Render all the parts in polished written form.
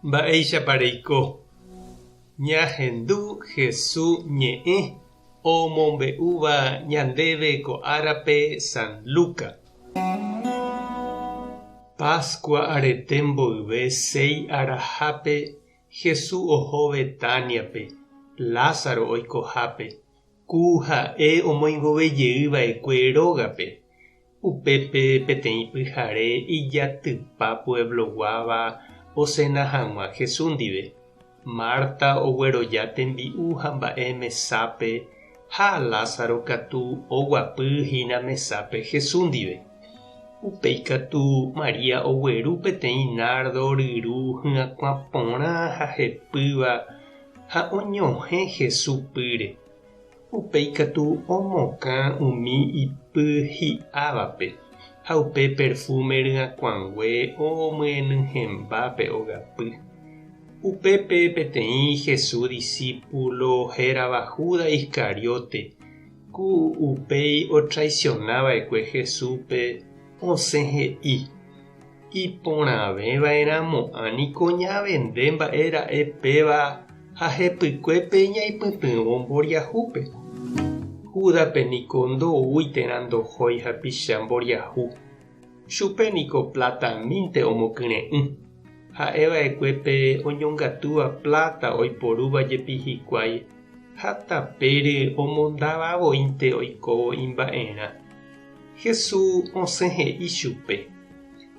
Mba'eichapareiko ñahendu Jesús ñe'ẽ omombe'úva ñandéve ko árape San Luca. Pascua arete mboyve 6 arahápe Jesús oho Betániape, Lázaro oikohápe, ku ha'e omoingovejeýva'ekue rógape. Upépe peteĩ pyhare ijatypa puebloguáva osẽna hag̃ua Jesús ndive. Marta ogueroja tembi'u ha mba'e mesápe ha Lázaro katu oguapyhína mesápe Jesús ndive. Upéi katu Maria ogueru peteĩ nardo ryru hyakuã porã ha hepýva ha oñohẽ Jesús pýre. Upéi katu omokã umi ipy hi'ávape ha upe perfume ryakuãngue omyenyhẽmbápe ogapy. Upépe peteĩ Jesús discípulo hérava Judas Iscariote, ku upéi otraicionava'ekue Jesúspe osẽ he'i: iporãvéva'erãmo'ãniko ñavende mba'era'e péva ha hepykuépe ñaipytyvõ mboriahúpe. Judapeniko ndoúi ndohói hapicha mboriahu. Chupeniko platamínte omokyre'ỹ. Ha'eva'ekuépe oñongatúva plata oiporúvajepi hikuái ha tapére omondavavoínte oikóvo imba'erã. Jesús osẽ he'i chupe: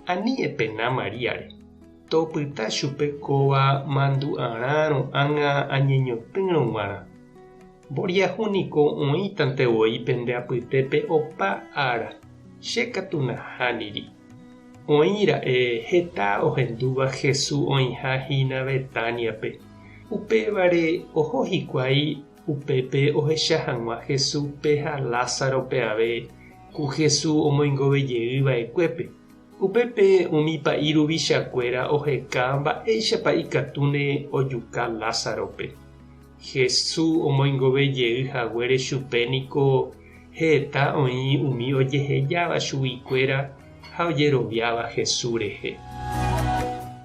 aní'epena Mariáre. Topyta chupe kóva mandu'arãrõ ág̃a añeñotỹrõ g̃uarã. Mboriahuniko oĩtantevoi pende apytépe opa ára. Che katu nahániri. Oĩra'e heta ohendúva Jesús oĩhahína Betániape. Upévare oho hikuái upépe ohecha hag̃ua Jesúspe ha Lázarope ave ku Jesús omoingovejeýva'ekuépe. Upépe umi pa'i ruvichakuéra oheka mba'éichapa ikatúne ojuka Lázarope. Jesús omoingovejeýhaguére chupéniko heta oĩ umi ojehejáva chuguikuéra ha ojeroviáva Jesús rehe.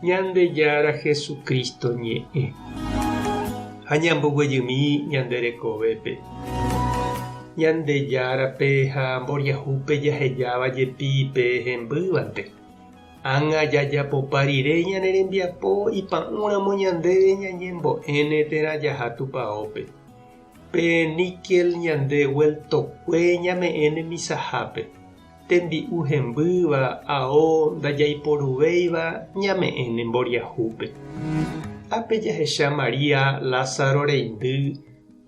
Ñandejára Jesucristo ñe'ẽ ha ñamboguejymi ñanderekovépe. Ñandejárape ha mboriahúpe jahejáva jepípe hembývante. Ág̃a jajapopa rire ñane rembiapo ipa'ũramo ñandéve ñañembo'éne térã jaha tupãópe. Pe níquel ñande vueltokue ñame'ẽne misahápe. Tembi'u hembýva ao ndajaiporuvéiva ñame'ẽne mboriahúpe. Ápe jahecha Maria Lázaro reindy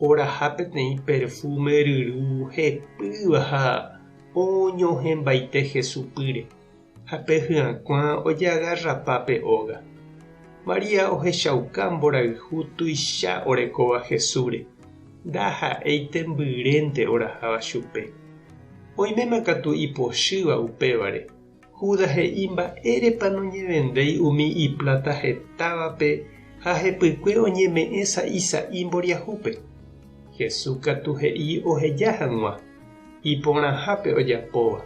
oraha peteĩ perfume ryru hepýva ha oñohẽmbaite Jesús pýre. Ha pe hyakuã ojaga rapápe óga. Maria ohechauka mborayhu tuicha orekóva Jesúsre. Ndaha'éite mbyrẽnte oraháva chupe. Oiméma katu ipochýva upévare. Judas he'i mba'érepa noñemendéi umi iplata hetávape ha hepykue oñeme'ẽ sa'i mboriahúpe. Jesús katu he'i oheja hag̃ua. Iporãhápe ojapóva.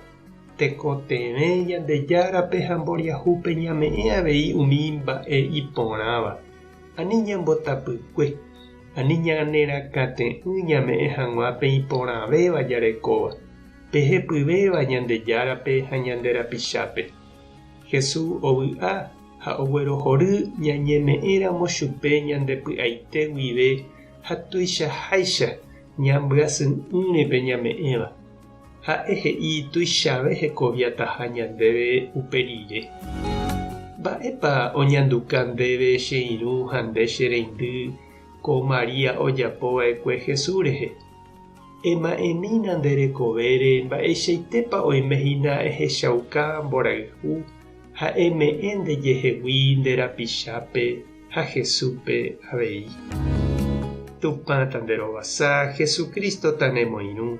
Tekotevẽ Ñandejárape ha mboriahúpe ñame'ẽ avei umi mba'e iporãva. Ani ñambotapykue. Ani ñanerakãte'ỹ ñame'ẽ hag̃uápe iporãvéva jarekóva. Pehepyvéva Ñandejárape ha ñanderapichápe. Jesús ovy'a ha oguerohory ñañeme'ẽramo chupe ñandepy'aite guive ha tuichaháicha ñambyasý'ỹrepe ñame'ẽva. Ha'e he'i tuichave hekoviataha ñandéve upe rire. Mba'épa oñanduka ndéve che irũ ha nde che reindy ko Maria ojapova'ekue Jesús rehe. Ema'ẽmína nderekovére mba'eichaitépa oimehína ehechauka mborayhu ha eme'ẽ ndejehegui nderapichápe ha Jesúspe avei. Tupã tanderovasa, Jesucristo tanemoirũ,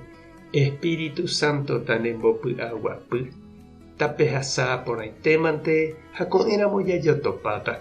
Espíritu Santo tanembopy'aguapy. Tapehasa porãitémante ha ko'ẽramo jajotopáta.